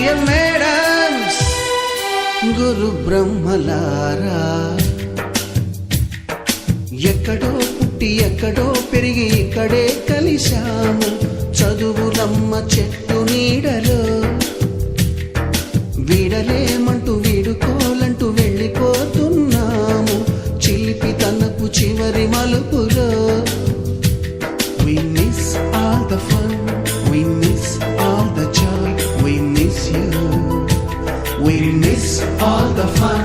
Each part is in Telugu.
డియర్ మేడమ్స్ గురు బ్రహ్మలారా, ఎక్కడో పుట్టి ఎక్కడో పెరిగి ఇక్కడే కలిశాము చదువులమ్మ చెట్టు నీడలో. వీడలేమంటూ వీడుకోలంటూ వెళ్ళిపోతున్నాము చిలిపి తనపు చివరి మలుపులో. We miss all the fun, we miss all the joy, we miss you. We miss all the fun,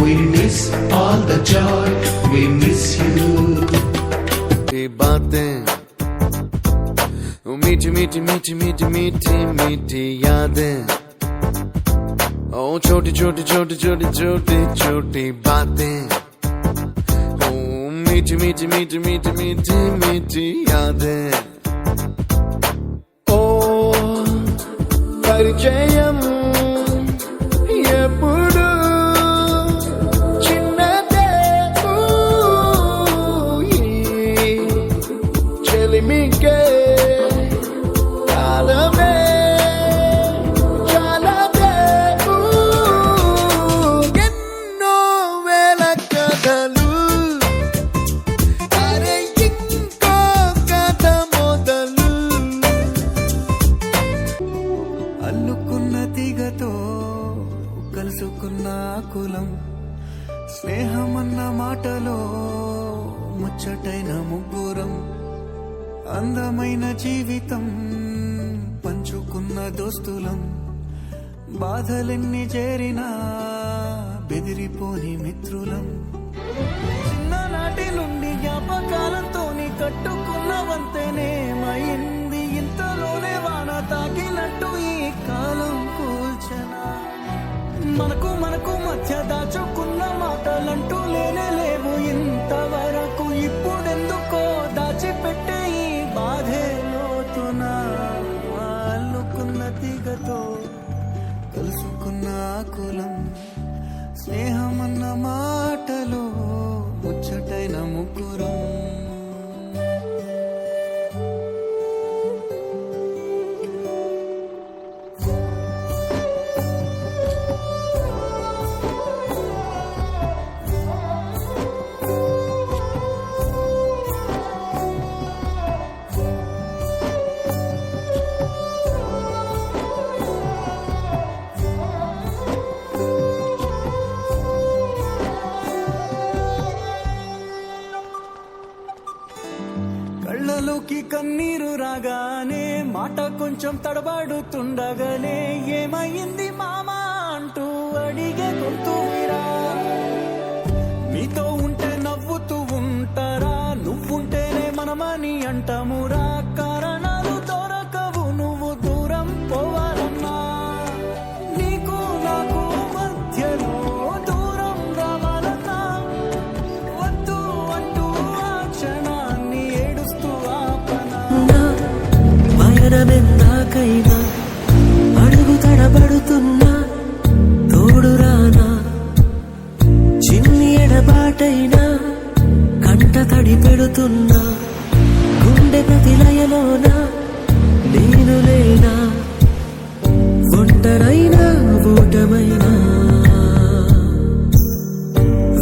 we miss all the joy, we miss you. ये बातें मीठी मीठी मीठी मीठी मीठी मीठी यादें, ओ छोटी छोटी छोटी छोटी छोटी छोटी बातें, ओ मीठी मीठी मीठी मीठी मीठी मीठी यादें. ओ परिचयम ఎప్పుడు చిన్నదే చెలిమికే కాలమే చాలదే. ఎన్నో వేల కథలు అరే ఇంకో కథ మొదలు. అల్లుకున్న తీగతో కలుసుకున్న కులం, స్నేహమన్న మాటలో ముచ్చటైన ముగ్గురం, అందమైన జీవితం పంచుకున్న దోస్తులం, బాధలెన్ని చేరినా బెదిరిపోని మిత్రులం. చిన్ననాటి నుండి జ్ఞాపకాలతో కట్టుకున్న వంతెనేమైంది, ఇంతలోనే వాన తాకినట్టు ఈ కాలం కూల్చనా. మనకు మధ్య దాచుకున్న మాటలంటూ లేనే లేవు ఇంతవరకు, ఇప్పుడెందుకో దాచిపెట్టే ఈ బాధే లోతున. అల్లుకున్న తీగతో కలుసుకున్న కులం, స్నేహమన్న మాటలో ముచ్చటైన ముగ్గురం. కళ్ళలోకి కన్నీరు రాగానే మాట కొంచెం తడబడుతుండగానే ఏమైంది మామా అంటూ అడిగే గొంతురా. మీతో ఉంటే నవ్వుతూ ఉంటారా, నువ్వుంటేనే మనమని అంటామురా. కారణాలు దొరకవు నువ్వు దూరం పోవాలన్నా, నీకు నాకు మధ్యలో దూరం రావాలన్నా. వద్దు అంటూ ఆ క్షణాన్ని ఏడుస్తూ ఆపనా. పయనమెందాకైనా అడుగు తడబడుతున్నా తోడురానా, చిన్ని ఎడబాటైనా కంట తడి పెడుతున్నా. గుండె ప్రతిలయలోన నేను లేనా, ఒంటరైనా ఓటమైనా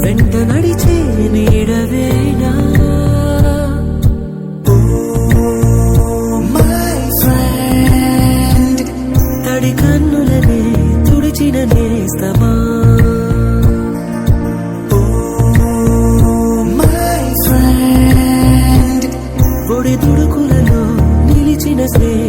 వెంట నడిచే నీడవేనా. తడి కన్నులనే తుడిచిన నేస్తమా, ఒడి దుడుకులలో నిలిచిన స్నేహ